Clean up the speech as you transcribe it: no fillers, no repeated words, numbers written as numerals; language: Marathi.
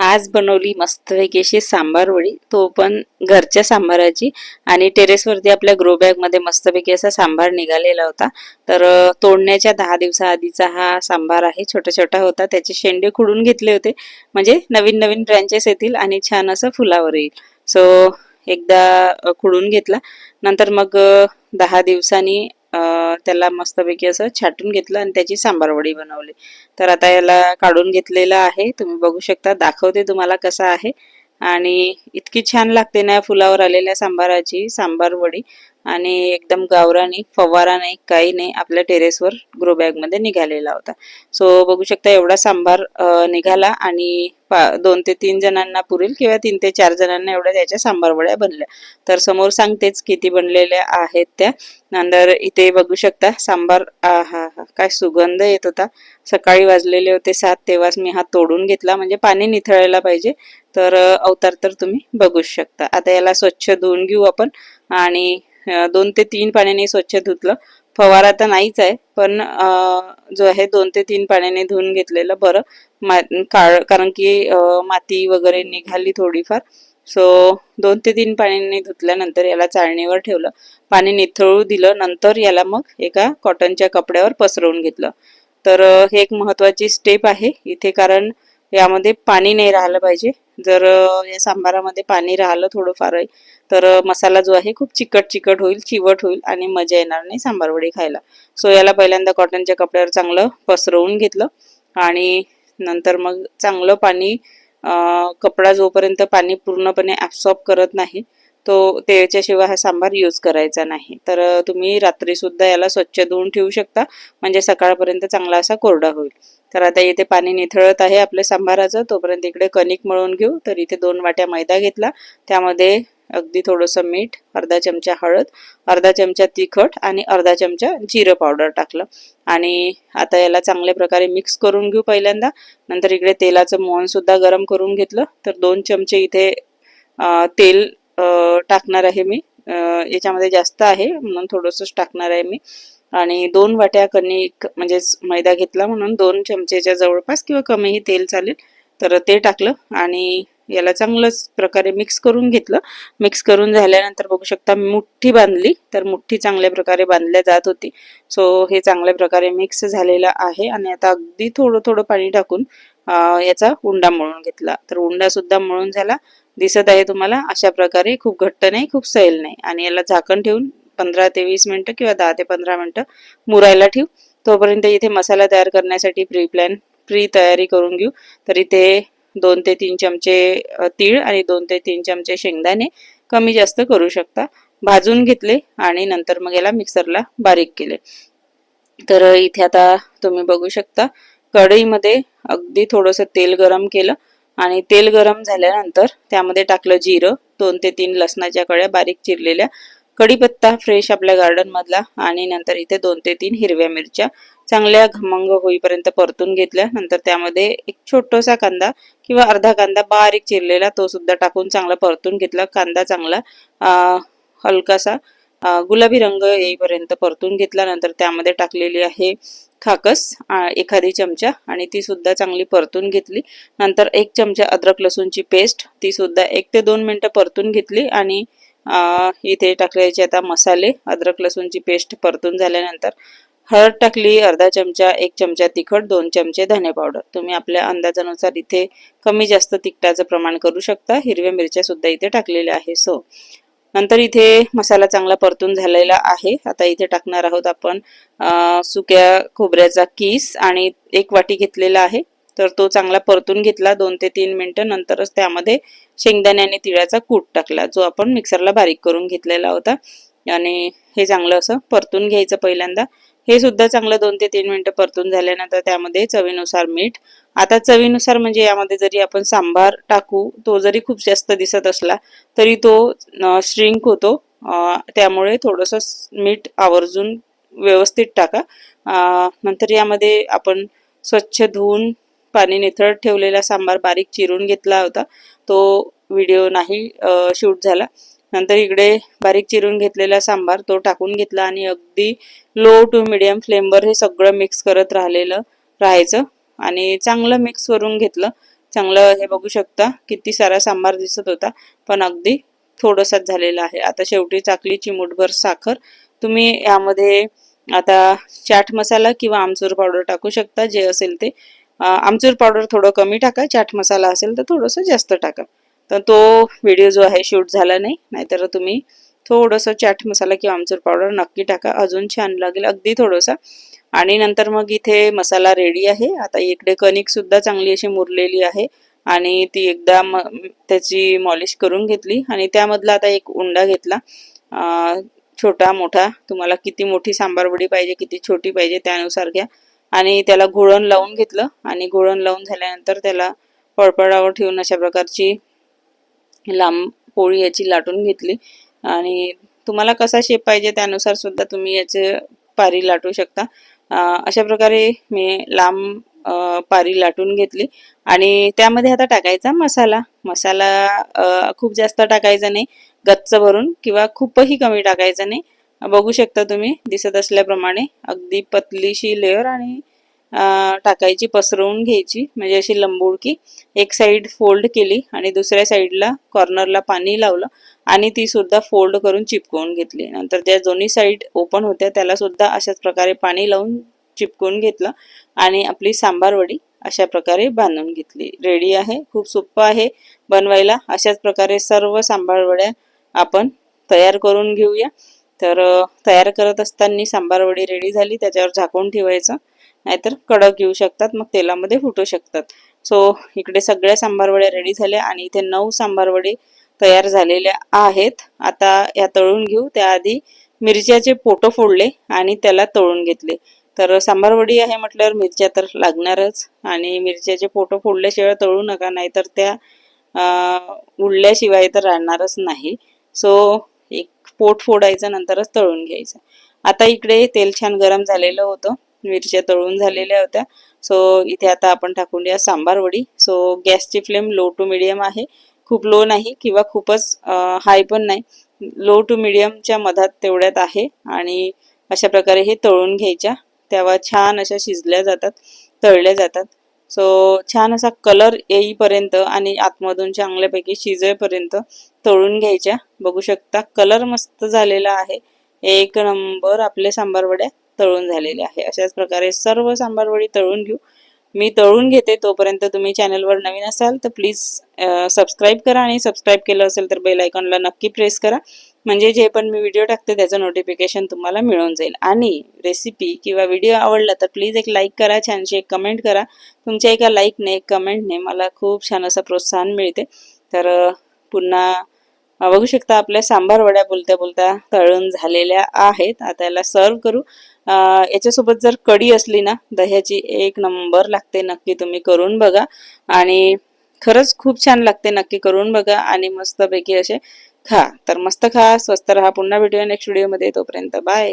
आज बनवली मस्तपैकी अशी सांबार वडी, तो पण घरच्या सांबाराची. आणि टेरेसवरती आपल्या ग्रो बॅग मध्ये मस्तपैकी असा सांबार निघालेला होता. तर तोडण्याच्या 10 दिवसाआधीचा हा सांबार आहे. छोटा छोटा होता, त्याचे शेंडे खुडून घेतले होते, म्हणजे नवीन नवीन ब्रँचेस येतील आणि छान असं फुलावर येईल. सो एकदा खुडून घेतला, नंतर मग 10 दिवसांनी त्याला मस्तपैकी असं छाटून घेतलं आणि त्याची सांबार वडी बनवली. तर आता याला काढून घेतलेलं आहे, तुम्ही बघू शकता. दाखवते तुम्हाला कसा आहे. आणि इतकी छान लागते ना फुलावर आलेल्या सांबाराची सांबार वडी. आणि एकदम गावरानी, फवारा नाही, काही नाही, आपल्या टेरेसवर ग्रो बॅग मध्ये निघालेला होता. सो बघू शकता एवढा सांबार निघाला आणि 2 ते 3 जणांना पुरेल किंवा 3 ते 4 जणांना एवढ्या त्याच्या सांबार वड्या बनल्या. तर समोर सांगतेच किती बनलेल्या आहेत त्या. नंतर इथे बघू शकता सांबार, हा काय सुगंध येत होता. सकाळी वाजलेले होते 7, तेव्हाच मी हा तोडून घेतला, म्हणजे पाणी निथळायला पाहिजे. तर अवतार तर तुम्ही बघू शकता. आता याला स्वच्छ धुवून घेऊ आपण. आणि 2 ते 3 पाण्याने स्वच्छ धुतलं. फवारा तर नाहीच आहे, पण जो आहे 2 ते 3 पाण्याने धुवून घेतलेलं बरं. कारण की माती वगैरे निघाली थोडीफार. सो 2 ते 3 पाण्याने धुतल्यानंतर याला चाळणीवर ठेवलं, पाणी निथळू दिलं. नंतर याला मग एका कॉटनच्या कपड्यावर पसरवून घेतलं. तर हे एक महत्वाची स्टेप आहे इथे, कारण यामध्ये पाणी नाही राहिलं पाहिजे. जर या सांबारामध्ये पाणी राहिलं थोडंफार, तर मसाला जो आहे खूप चिकट चिकट होईल, चिवट होईल आणि मजा येणार नाही सांबार वडी खायला. सो याला पहिल्यांदा कॉटनच्या कपड्यावर चांगलं पसरवून घेतलं. आणि नंतर मग चांगलं पाणी, कपडा जोपर्यंत पाणी पूर्णपणे ॲब्सॉर्ब करत नाही, तो त्याच्याशिवाय हा सांबार यूज करायचा नाही. तर तुम्ही रात्री सुद्धा याला स्वच्छ धुवून ठेवू शकता, म्हणजे सकाळपर्यंत चांगला असा कोरडा होईल. तर आता इथे पाणी निथळत आहे आपल्या सांबाराचं, तोपर्यंत इकडे कणिक मळून घेऊ. तर इथे 2 वाट्या मैदा घेतला, त्यामध्ये अगदी थोडंसं मीठ, अर्धा चमचा हळद, अर्धा चमचा तिखट आणि अर्धा चमचा जिरं पावडर टाकलं. आणि आता याला चांगल्या प्रकारे मिक्स करून घेऊ पहिल्यांदा. नंतर इकडे तेलाचं मोहन सुद्धा गरम करून घेतलं. तर 2 चमचे इथे तेल टाकणार आहे मी. याच्यामध्ये जास्त आहे म्हणून थोडंसंच टाकणार आहे मी. आणि 2 वाट्या कणिक म्हणजे मैदा घेतला म्हणून 2 चमचेच्या जवळपास किंवा कमीही तेल चालेल. तर ते टाकलं आणि याला चांगलंच प्रकारे मिक्स करून घेतलं. मिक्स करून झाल्यानंतर बघू शकता मुठ्ठी बांधली, तर मुठ्ठी चांगल्या प्रकारे बांधल्या जात होती. सो हे चांगल्या प्रकारे मिक्स झालेलं आहे. आणि आता अगदी थोडं थोडं पाणी टाकून याचा उंडा मळून घेतला. तर उंडा सुद्धा मळून झाला, दिसत आहे तुम्हाला. अशा प्रकारे खूप घट्ट नाही, खूप सैल नाही. आणि याला झाकण ठेवून 15 ते 20 मिनिटं किंवा 10 ते 15 मिनिटं मुरायला ठेवू. तोपर्यंत इथे मसाला तयार करण्यासाठी प्री तयारी करून घेऊ. तर इथे 2 ते 3 चमचे तीळ आणि 2 ते 3 चमचे शेंगदाणे, कमी जास्त करू शकता, भाजून घेतले. आणि नंतर मग याला मिक्सरला बारीक केले. तर इथे आता तुम्ही बघू शकता कढईमध्ये अगदी थोडंसं तेल गरम केलं. आणि तेल गरम झाल्यानंतर त्यामध्ये टाकलं जिरं, 2 ते 3 लसणाच्या कळ्या बारीक चिरलेल्या, कढीपत्ता फ्रेश आपल्या गार्डन मधला, आणि नंतर इथे 2 ते 3 हिरव्या मिरच्या चांगल्या खमंग होईपर्यंत परतून घेतल्या. नंतर त्यामध्ये एक छोटासा कांदा किंवा अर्धा कांदा बारीक चिरलेला, तो सुद्धा टाकून चांगला परतून घेतला. कांदा चांगला हलकासा गुलाबी रंग येईपर्यंत परतून घेतला. नंतर त्यामध्ये टाकलेली आहे खाकस एखादी चमचा, आणि ती सुद्धा चांगली परतून घेतली. नंतर 1 चमचा अद्रक लसूणची पेस्ट, ती सुद्धा 1 ते 2 मिनिटं परतून घेतली. आणि इथे टाकल्याचे आता मसाले, अद्रक लसूणची पेस्ट परतून झाल्यानंतर हळद टाकली अर्धा चमचा, 1 चमचा तिखट, 2 चमचे धने पावडर. तुम्ही आपल्या अंदाजानुसार इथे कमी जास्त तिखटाचं प्रमाण करू शकता. हिरव्या मिरच्या सुद्धा इथे टाकलेल्या आहे. सो नंतर इथे मसाला चांगला परतून झालेला आहे. आता इथे टाकणार आहोत आपण सुक्या खोबऱ्याचा किस, आणि 1 वाटी घेतलेला आहे. तर तो चांगला परतून घेतला 2 ते 3 मिनिटं. नंतरच त्यामध्ये शेंगदाणे आणि तिळाचा कूट टाकला, जो आपण मिक्सरला बारीक करून घेतलेला होता. आणि हे चांगलं असं परतून घ्यायचं पहिल्यांदा. हे सुद्धा चांगलं 2 ते 3 मिनिटं परतून झाल्यानंतर त्यामध्ये चवीनुसार मीठ. आता चवीनुसार म्हणजे यामध्ये जरी आपण सांबार टाकू, तो जरी खूप जास्त दिसत असला तरी तो श्रिंक होतो. त्यामुळे थोडंसं मीठ आवर्जून व्यवस्थित टाका. नंतर यामध्ये आपण स्वच्छ धुवून पाणी निथळत ठेवलेला सांबार बारीक चिरून घेतला होता, तो व्हिडिओ नाही शूट झाला. नंतर इकडे बारीक चिरून घेतलेला सांबार तो टाकून घेतला. आणि अगदी लो टू मिडियम फ्लेमवर हे सगळं मिक्स करत राहायचं. आणि चांगलं मिक्स करून घेतलं. चांगलं हे बघू शकता किती सारा सांबार दिसत होता, पण अगदी थोडंसंच झालेलं आहे. आता शेवटी टाकली चिमूटभर साखर. तुम्ही यामध्ये आता चाट मसाला किंवा आमचूर पावडर टाकू शकता, जे असेल ते. आमचूर पावडर थोडं कमी टाका, चाट मसाला असेल तर थोडंसं जास्त टाका. तर तो व्हिडिओ जो आहे शूट झाला नाही, नाहीतर तुम्ही थोडंसं चाट मसाला किंवा आमचूर पावडर नक्की टाका, अजून छान लागेल, अगदी थोडंसं. आणि नंतर मग इथे मसाला रेडी आहे. आता इकडे कणिक सुद्धा चांगली अशी मुरलेली आहे आणि ती एकदा त्याची मॉलिश करून घेतली आणि त्यामधला आता एक उंडा घेतला, छोटा मोठा, तुम्हाला किती मोठी सांबार वडी पाहिजे किती छोटी पाहिजे त्यानुसार घ्या. आणि त्याला घोळण लावून घेतलं आणि घोळण लावून झाल्यानंतर त्याला पळपळावर ठेवून अशा प्रकारची लांब पोळी याची लाटून घेतली. आणि तुम्हाला कसा शेप पाहिजे त्यानुसार सुद्धा तुम्ही याचे पारी लाटू शकता. अशा प्रकारे मी लांब पारी लाटून घेतली आणि त्यामध्ये आता टाकायचा मसाला. मसाला खूप जास्त टाकायचा नाही, गच्च भरून, किंवा खूपही कमी टाकायचा नाही. बघू शकता तुम्ही दिसत असल्याप्रमाणे अगदी पतलीशी लेअर आणि टाकायची, पसरवून घ्यायची, म्हणजे अशी लंबुडकी. एक साईड फोल्ड केली आणि दुसऱ्या साईडला कॉर्नरला पाणी लावलं आणि ती सुद्धा फोल्ड करून चिपकवून घेतली. नंतर त्या दोन्ही साईड ओपन होत्या त्याला सुद्धा अशाच प्रकारे पाणी लावून चिपकवून घेतलं आणि आपली सांबार वडी अशा प्रकारे बांधून घेतली. रेडी आहे. खूप सोपं आहे बनवायला. अशाच प्रकारे सर्व सांबार वड्या आपण तयार करून घेऊया. तर तयार करत असताना सांबार वडी रेडी झाली, त्याच्यावर झाकून ठेवायचं, नाहीतर कडक येऊ शकतात, मग तेलामध्ये फुटू शकतात. सो इकडे सगळ्या सांबार वड्या रेडी झाल्या आणि इथे 9 सांबार वडे तयार झालेल्या आहेत. आता या तळून घेऊ. त्याआधी मिरच्याचे पोटं फोडले आणि त्याला तळून घेतले. तर सांबार वडी आहे म्हटल्यावर मिरच्या तर लागणारच आणि मिरच्याचे पोटं फोडल्याशिवाय तळू नका, नाहीतर त्या उडल्याशिवाय तर राहणारच नाही. सो एक पोट फोडायचं, नंतरच तळून घ्यायचं. आता इकडे तेल छान गरम झालेलं होतं, मिरच्या तळून झालेल्या होत्या. सो इथे आता आपण टाकून या सांबार वडी. सो गॅसची फ्लेम लो टू मिडियम आहे, खूप लो नाही किंवा खूपच हाय पण नाही, लो टू मिडियमच्या मधात तेवढ्यात आहे. आणि अशा प्रकारे हे तळून घ्यायच्या, तेव्हा छान अशा शिजल्या जातात, तळल्या जातात. सो छान असा कलर येईपर्यंत आणि आतमधून चांगल्यापैकी शिजेपर्यंत तळून घ्यायच्या. बघू शकता कलर मस्त झालेला आहे, एक नंबर आपले सांबार वड्या तळून झालेले आहे. अशाच प्रकारे सर्व सांबार वडी तळून घेऊ. मी तळून घेते, तोपर्यंत तुम्ही चॅनलवर नवीन असाल तर प्लीज सबस्क्राईब करा आणि सबस्क्राईब केलं असेल तर बेल आयकॉनला नक्की प्रेस करा, म्हणजे जे पण मी व्हिडिओ टाकते त्याचं नोटिफिकेशन तुम्हाला मिळून जाईल. आणि रेसिपी किंवा व्हिडिओ आवडला तर प्लीज एक लाईक करा, छानशी एक कमेंट करा. तुमच्या एका लाईकने, एक कमेंटने मला खूप छान असं प्रोत्साहन मिळते. तर पुन्हा बघू शकता आपल्या सांबार वड्या बोलता बोलता तळून झालेल्या आहेत. आता याला सर्व करू. याच्यासोबत जर कढी असली ना दह्याची, एक नंबर लागते. नक्की तुम्ही करून बघा आणि खरंच खूप छान लागते. नक्की करून बघा आणि मस्तपैकी असे खा. तर मस्त खा, स्वस्त राहा. पुन्हा भेटूया नेक्स्ट व्हिडिओमध्ये. तोपर्यंत बाय.